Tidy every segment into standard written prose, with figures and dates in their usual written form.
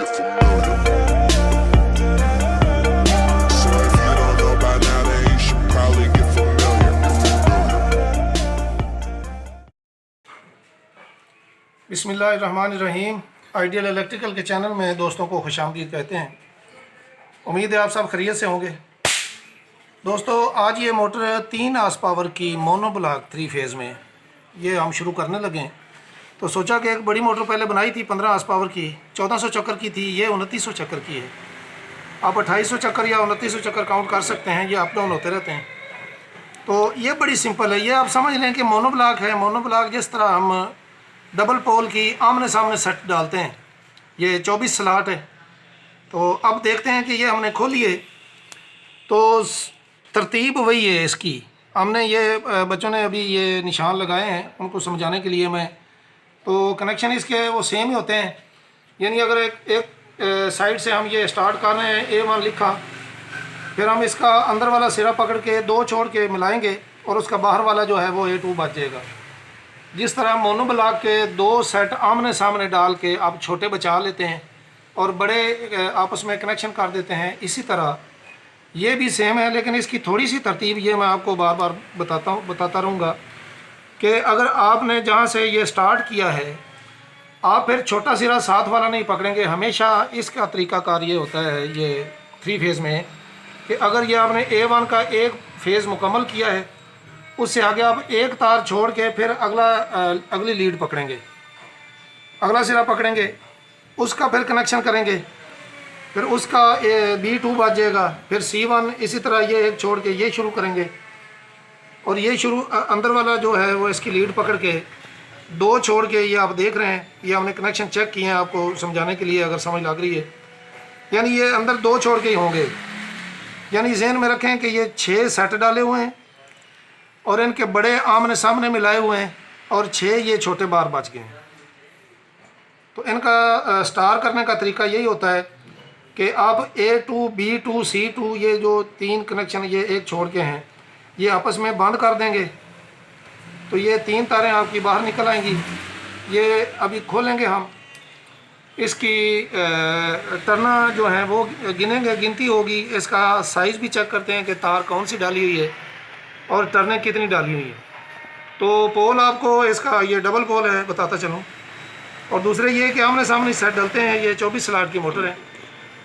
get familiar. So if you don't know by now, then you should probably get familiar. बिस्मिल्लाहिर्रहमानिर्रहीम। Ideal electrical के channel में दोस्तों को खुशामदीद कहते हैं। उम्मीद है आप सब खैरियत से होंगे। दोस्तों आज ये मोटर 3 आर्स पावर की मोनो ब्लॉक 3 फेज़ में ये हम शुरू करने लगे, तो सोचा कि एक बड़ी मोटर पहले बनाई थी 15 आर्स पावर की, 1400 चक्कर की थी। ये 2900 चक्कर की है। आप 2800 चक्कर या 2900 चक्कर काउंट कर सकते हैं, ये अप डाउन होते रहते हैं। तो ये बड़ी सिंपल है। ये आप समझ लें कि मोनो ब्लॉक है। मोनो ब्लॉक जिस तरह हम डबल पोल की आमने सामने सेट डालते हैं, ये 24 स्लॉट है। तो अब देखते हैं कि ये हमने खोली है तो तरतीब वही है इसकी। हमने ये बच्चों ने अभी ये निशान लगाए हैं उनको समझाने के लिए मैं, तो कनेक्शन इसके वो सेम ही होते हैं। यानी अगर एक साइड से हम ये स्टार्ट कर रहे हैं, A1 लिखा, फिर हम इसका अंदर वाला सिरा पकड़ के 2 छोड़ के मिलाएंगे और उसका बाहर वाला जो है वो A2 बच जाएगा। जिस तरह मोनो ब्लॉक के 2 सेट आमने सामने डाल के आप छोटे बचा लेते हैं और बड़े आपस में कनेक्शन कर देते हैं, इसी तरह ये भी सेम है। लेकिन इसकी थोड़ी सी तरतीब ये मैं आपको बार बार बताता रहूँगा कि अगर आपने जहाँ से ये स्टार्ट किया है, आप फिर छोटा सिरा साथ वाला नहीं पकड़ेंगे। हमेशा इसका तरीक़ाकार ये होता है ये 3 फेज़ में कि अगर ये आपने A1 का एक फेज़ मुकम्मल किया है, उससे आगे आप एक तार छोड़ के फिर अगली लीड पकड़ेंगे, अगला सिरा पकड़ेंगे, उसका फिर कनेक्शन करेंगे, फिर उसका B2 बच जाएगा, फिर C1, इसी तरह ये एक छोड़ के ये शुरू करेंगे और ये शुरू अंदर वाला जो है वो इसकी लीड पकड़ के 2 छोड़ के ये आप देख रहे हैं। ये हमने कनेक्शन चेक किए हैं आपको समझाने के लिए, अगर समझ लग रही है। यानी ये अंदर 2 छोड़ के ही होंगे। यानी ज़हन में रखें कि ये 6 सेट डाले हुए हैं और इनके बड़े आमने सामने मिलाए हुए हैं और 6 ये छोटे बार बच गए हैं। तो इनका स्टार करने का तरीका यही होता है कि आप A2, B2, C2 ये जो 3 कनेक्शन ये एक छोड़ के हैं, ये आपस में बंद कर देंगे तो ये 3 तारें आपकी बाहर निकल आएंगी। ये अभी खोलेंगे हम, इसकी टर्ना जो है वो गिनेंगे, गिनती होगी। इसका साइज़ भी चेक करते हैं कि तार कौन सी डाली हुई है और टर्नें कितनी डाली हुई है। तो पोल आपको इसका ये डबल पोल है बताता चलूँ। और दूसरे ये कि आमने सामने सेट डालते हैं। ये 24 स्लॉट की मोटर है।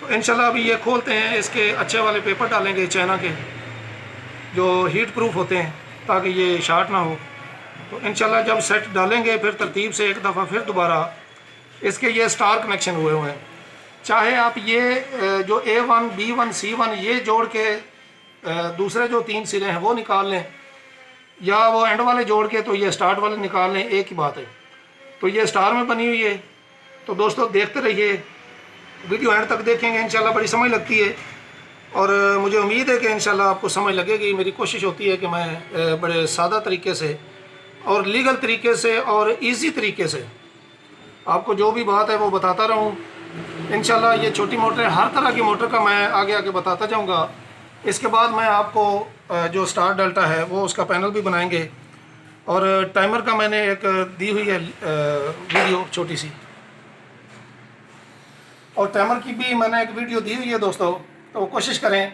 तो इंशाल्लाह अभी ये खोलते हैं, इसके अच्छे वाले पेपर डालेंगे चाइना के जो हीट प्रूफ होते हैं ताकि ये शार्ट ना हो। तो इंशाल्लाह जब सेट डालेंगे फिर तरतीब से एक दफ़ा फिर दोबारा इसके ये स्टार कनेक्शन हुए हुए हैं। चाहे आप ये जो A1, B1, C1 ये जोड़ के दूसरे जो 3 सिरे हैं वो निकाल लें, या वो एंड वाले जोड़ के तो ये स्टार्ट वाले निकाल लें, एक ही बात है। तो ये स्टार में बनी हुई है। तो दोस्तों देखते रहिए, वीडियो एंड तक देखेंगे, इंशाल्लाह बड़ी समझ लगती है और मुझे उम्मीद है कि इंशाल्लाह आपको समझ लगेगी। मेरी कोशिश होती है कि मैं बड़े सादा तरीके से और लीगल तरीके से और इजी तरीके से आपको जो भी बात है वो बताता रहूँ। इंशाल्लाह ये छोटी मोटर, हर तरह की मोटर का मैं आगे आगे बताता जाऊँगा। इसके बाद मैं आपको जो स्टार डेल्टा है वो उसका पैनल भी बनाएंगे और टाइमर का मैंने एक दी हुई है वीडियो छोटी सी, और टाइमर की भी मैंने एक वीडियो दी हुई है दोस्तों। तो कोशिश करें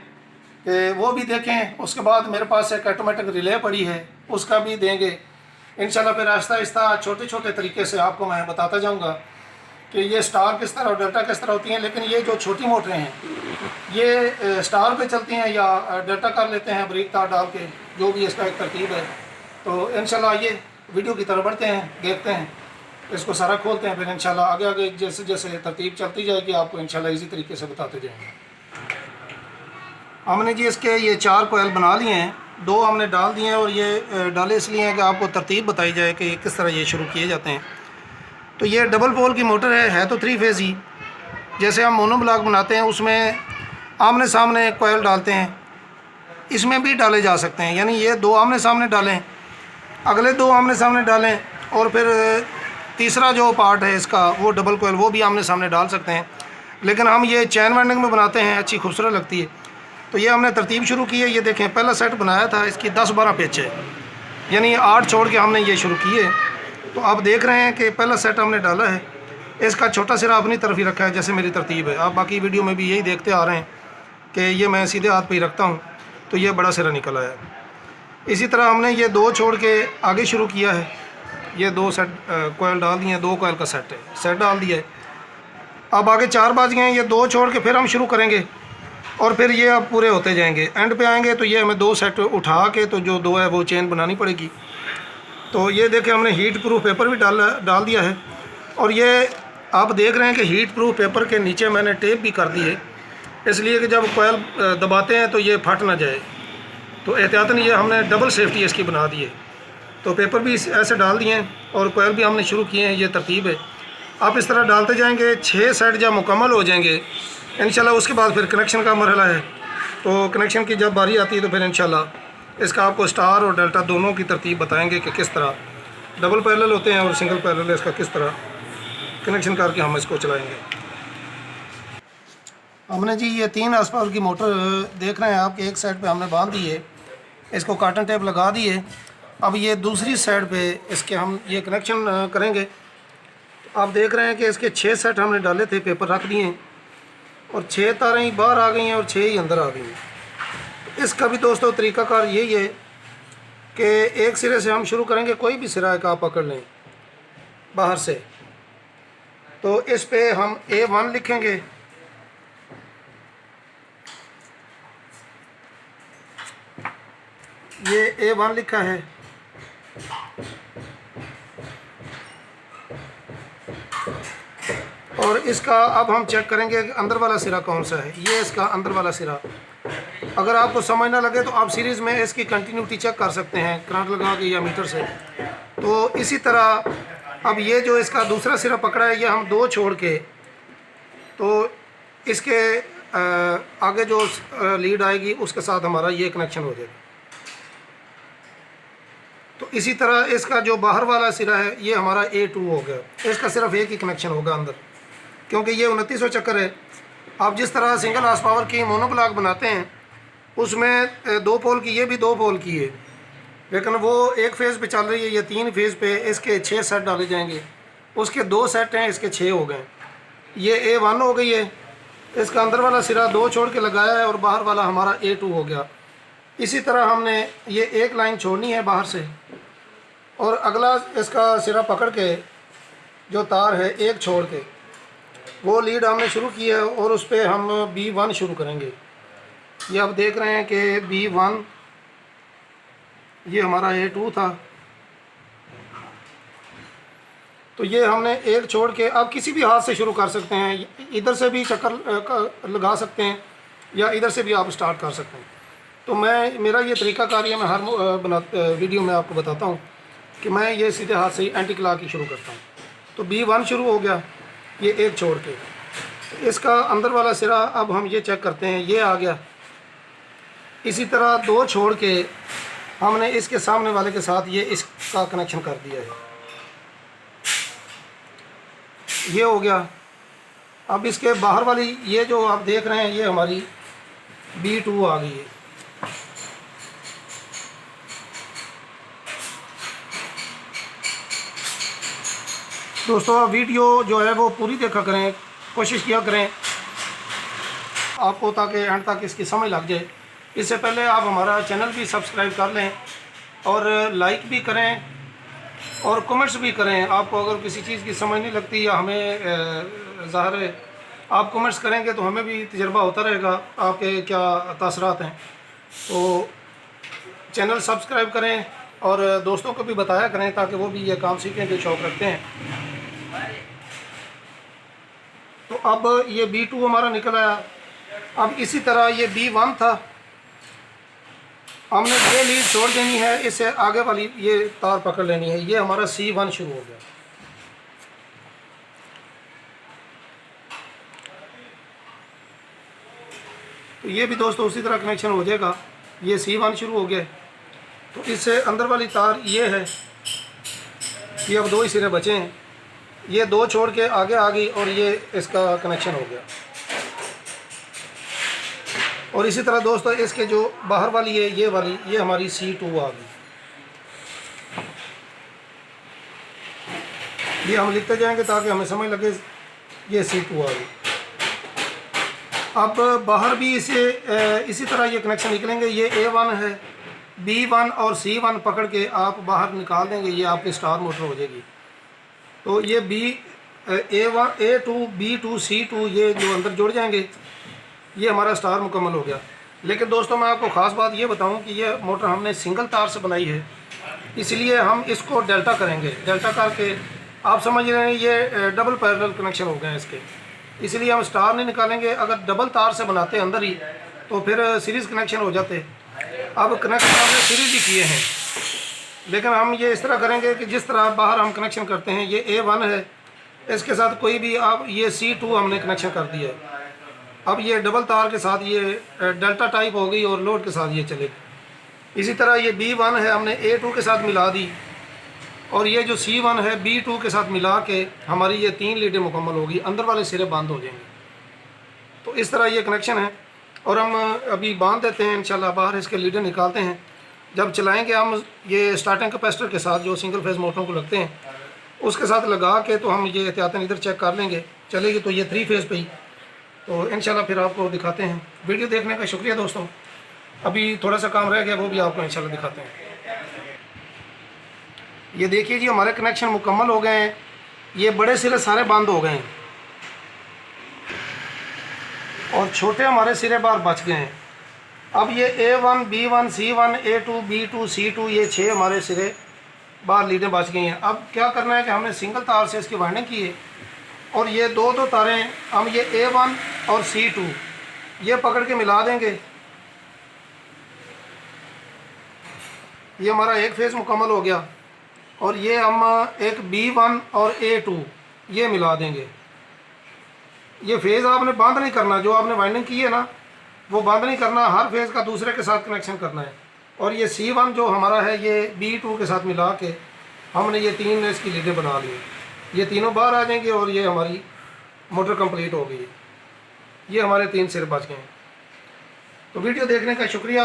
कि वो भी देखें। उसके बाद मेरे पास एक ऑटोमेटिक रिले पड़ी है, उसका भी देंगे इंशाल्लाह। फिर आहिस्ता आहिस्ता छोटे छोटे तरीके से आपको मैं बताता जाऊंगा कि ये स्टार किस तरह और डेल्टा किस तरह होती हैं। लेकिन ये जो छोटी मोटरें हैं ये स्टार पे चलती हैं या डेल्टा कर लेते हैं ब्रेक तार डाल के, जो भी इसका एक तरतीब है। तो इंशाल्लाह ये वीडियो की तरफ बढ़ते हैं, देखते हैं, इसको सारा खोलते हैं, फिर इंशाल्लाह आगे आगे जैसे जैसे तरतीब चलती जाएगी आपको इंशाल्लाह इसी तरीके से बताते जाएंगे। हमने जी इसके ये 4 कोयल बना लिए हैं, 2 हमने डाल दिए हैं और ये डाले इसलिए हैं कि आपको तरतीब बताई जाए कि किस तरह ये शुरू किए जाते हैं। तो ये डबल पोल की मोटर है तो 3 फेज़ ही। जैसे हम मोनो ब्लॉक बनाते हैं उसमें आमने सामने कोयल डालते हैं, इसमें भी डाले जा सकते हैं। यानी ये 2 आमने सामने डालें, अगले 2 आमने सामने डालें और फिर तीसरा जो पार्ट है इसका वो डबल कोयल वो भी आमने सामने डाल सकते हैं। लेकिन हम ये चैन वाइंडिंग में बनाते हैं, अच्छी खूबसूरत लगती है। तो ये हमने तरतीब शुरू की है। ये देखें पहला सेट बनाया था, इसकी 10-12 पिच है, यानी 8 छोड़ के हमने ये शुरू किए। तो आप देख रहे हैं कि पहला सेट हमने डाला है इसका छोटा सिरा अपनी तरफ ही रखा है जैसे मेरी तरतीब है। आप बाकी वीडियो में भी यही देखते आ रहे हैं कि ये मैं सीधे हाथ पे ही रखता हूँ तो ये बड़ा सिरा निकल आया। इसी तरह हमने ये 2 छोड़ के आगे शुरू किया है। ये 2 सेट कोयल डाल दिए हैं, 2 कोयल का सेट डाल दिया है। अब आगे 4 बाज गए हैं, ये 2 छोड़ के फिर हम शुरू करेंगे और फिर ये अब पूरे होते जाएंगे। एंड पे आएंगे तो ये हमें 2 सेट उठा के तो जो 2 है वो चेन बनानी पड़ेगी। तो ये देखें हमने हीट प्रूफ पेपर भी डाल दिया है और ये आप देख रहे हैं कि हीट प्रूफ पेपर के नीचे मैंने टेप भी कर दी है, इसलिए कि जब कोयल दबाते हैं तो ये फट ना जाए। तो एहतियातन ये हमने डबल सेफ्टी इसकी बना दी है। तो पेपर भी ऐसे डाल दिए हैं और कोयल भी हमने शुरू किए हैं। ये तरतीब है, आप इस तरह डालते जाएंगे। 6 सेट जब मुकम्मल हो जाएंगे इंशाल्लाह उसके बाद फिर कनेक्शन का मरहला है। तो कनेक्शन की जब बारी आती है तो फिर इंशाल्लाह इसका आपको स्टार और डेल्टा दोनों की तरतीब बताएंगे कि किस तरह डबल पैरेलल होते हैं और सिंगल पैरेलल इसका किस तरह कनेक्शन करके हम इसको चलाएंगे। हमने जी ये 3 हार्स पावर की मोटर देख रहे हैं आपके एक साइड पे हमने बांध दी है, इसको कॉटन टेप लगा दी है। अब ये दूसरी साइड पे इसके हम ये कनेक्शन करेंगे। आप देख रहे हैं कि इसके 6 सेट हमने डाले थे, पेपर रख दिए हैं और 6 तारें ही बाहर आ गई हैं और 6 ही अंदर आ गई हैं। इसका भी दोस्तों तरीक़ाकार यही है कि एक सिरे से हम शुरू करेंगे, कोई भी सिरा का आप पकड़ लें बाहर से। तो इस पे हम A1 लिखेंगे, ये A1 लिखा है। और इसका अब हम चेक करेंगे कि अंदर वाला सिरा कौन सा है। ये इसका अंदर वाला सिरा। अगर आपको समझ ना लगे तो आप सीरीज़ में इसकी कंटिन्यूटी चेक कर सकते हैं करंट लगा के या मीटर से। तो इसी तरह अब ये जो इसका दूसरा सिरा पकड़ा है ये हम 2 छोड़ के तो इसके आगे जो लीड आएगी उसके साथ हमारा ये कनेक्शन हो जाएगा। तो इसी तरह इसका जो बाहर वाला सिरा है ये हमारा A2 हो गया। इसका सिर्फ एक ही कनेक्शन होगा अंदर, क्योंकि ये 2900 चक्कर है। आप जिस तरह सिंगल हार्स पावर की मोनोब्लॉक बनाते हैं उसमें 2 पोल की, ये भी 2 पोल की है, लेकिन वो एक फेज़ पे चल रही है, ये 3 फेज़ पे। इसके 6 सेट डाले जाएंगे, उसके 2 सेट हैं, इसके 6 हो गए। ये A1 हो गई है, इसका अंदर वाला सिरा 2 छोड़ के लगाया है और बाहर वाला हमारा A2 हो गया। इसी तरह हमने ये एक लाइन छोड़नी है बाहर से और अगला इसका सिरा पकड़ के जो तार है एक छोड़ के वो लीड हमने शुरू की है और उस पर हम B1 शुरू करेंगे। ये आप देख रहे हैं कि B1 ये हमारा A2 था। तो ये हमने एक छोड़ के आप किसी भी हाथ से शुरू कर सकते हैं, इधर से भी चक्कर लगा सकते हैं या इधर से भी आप स्टार्ट कर सकते हैं। तो मेरा ये तरीक़ाकार है, मैं हर वीडियो में आपको बताता हूँ कि मैं ये सीधे हाथ से ही एंटी क्लॉक की शुरू करता हूँ। तो B1 शुरू हो गया, ये एक छोड़ के। इसका अंदर वाला सिरा अब हम ये चेक करते हैं, ये आ गया। इसी तरह 2 छोड़ के हमने इसके सामने वाले के साथ ये इसका कनेक्शन कर दिया है, ये हो गया। अब इसके बाहर वाली ये जो आप देख रहे हैं ये हमारी B2 आ गई है। दोस्तों आप वीडियो जो है वो पूरी देखा करें, कोशिश किया करें आपको ताकि एंड तक इसकी समझ लग जाए। इससे पहले आप हमारा चैनल भी सब्सक्राइब कर लें और लाइक भी करें और कमेंट्स भी करें। आपको अगर किसी चीज़ की समझ नहीं लगती या हमें ज़ाहिर है आप कमेंट्स करेंगे तो हमें भी तजर्बा होता रहेगा आपके क्या तासरात हैं। तो चैनल सब्सक्राइब करें और दोस्तों को भी बताया करें ताकि वो भी ये काम सीखें जो शौक़ रखते हैं। तो अब ये B2 हमारा निकल आया। अब इसी तरह ये B1 था, हमने ये लीड छोड़ देनी है, इससे आगे वाली ये तार पकड़ लेनी है। ये हमारा C1 शुरू हो गया। तो ये भी दोस्तों उसी तरह कनेक्शन हो जाएगा। ये C1 शुरू हो गया। तो इससे अंदर वाली तार ये है, ये अब 2 ही सिरे बचे हैं। ये 2 छोड़ के आगे आ गई और ये इसका कनेक्शन हो गया। और इसी तरह दोस्तों इसके जो बाहर वाली है ये वाली, ये हमारी C2 आ गई। ये हम लिखते जाएंगे ताकि हमें समझ लगे। ये C2 आ गई। अब बाहर भी इसी तरह ये कनेक्शन निकलेंगे। ये A1 है, B1 और C1 पकड़ के आप बाहर निकाल देंगे, ये आपकी स्टार मोटर हो जाएगी। तो ये A1 A2 B2 C2 ये जो अंदर जुड़ जाएंगे, ये हमारा स्टार मुकम्मल हो गया। लेकिन दोस्तों मैं आपको ख़ास बात ये बताऊं कि ये मोटर हमने सिंगल तार से बनाई है, इसलिए हम इसको डेल्टा करेंगे। डेल्टा करके आप समझ रहे हैं ये डबल पैरेलल कनेक्शन हो गए हैं इसके, इसलिए हम स्टार नहीं निकालेंगे। अगर डबल तार से बनाते अंदर ही तो फिर सीरीज़ कनेक्शन हो जाते। अब कनेक्शन हमने सीरीज़ ही किए हैं, लेकिन हम ये इस तरह करेंगे कि जिस तरह बाहर हम कनेक्शन करते हैं, ये A1 है, इसके साथ कोई भी आप ये C2 हमने कनेक्शन कर दिया है। अब ये डबल तार के साथ ये डेल्टा टाइप हो गई और लोड के साथ ये चलेगी। इसी तरह ये B1 है, हमने A2 के साथ मिला दी, और ये जो C1 है B2 के साथ मिला के हमारी ये 3 लीडें मुकम्मल होगी, अंदर वाले सिरे बंद हो जाएंगे। तो इस तरह ये कनेक्शन है, और हम अभी बांध देते हैं इंशाल्लाह। बाहर इसके लीडें निकालते हैं, जब चलाएंगे हम ये स्टार्टिंग कैपेसिटर के साथ जो सिंगल फेज मोटरों को लगते हैं उसके साथ लगा के, तो हम ये एहतियातन इधर चेक कर लेंगे, चलेगी तो ये 3 फेज़ पे ही। तो इंशाल्लाह फिर आपको दिखाते हैं। वीडियो देखने का शुक्रिया दोस्तों। अभी थोड़ा सा काम रह गया, वो भी आपको इंशाल्लाह दिखाते हैं। ये देखिए जी, हमारे कनेक्शन मुकम्मल हो गए हैं। ये बड़े सिरे सारे बंद हो गए हैं और छोटे हमारे सिरे बाहर बच गए हैं। अब ये A1 B1 C1 A2 B2 C2 ये 6 हमारे सिरे बाहर लीडें बच गई हैं। अब क्या करना है कि हमने सिंगल तार से इसकी वाइंडिंग की है, और ये दो तारें हम ये A1 और C2 ये पकड़ के मिला देंगे। ये हमारा एक फेज़ मुकम्मल हो गया, और ये हम एक B1 और A2 ये मिला देंगे। ये फेज़ आपने बंद नहीं करना, जो आपने वाइंडिंग की है ना वो बंद नहीं करना, हर फेज़ का दूसरे के साथ कनेक्शन करना है। और ये C1 जो हमारा है ये B2 के साथ मिला के हमने ये 3 इसकी लीडें बना ली। ये तीनों बाहर आ जाएंगे और ये हमारी मोटर कंप्लीट हो गई। ये हमारे 3 सिर बच गए हैं। तो वीडियो देखने का शुक्रिया।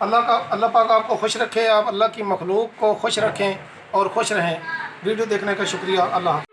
अल्लाह पाक आपको खुश रखे, आप अल्लाह की मखलूक को खुश रखें और खुश रहें। वीडियो देखने का शुक्रिया। अल्लाह।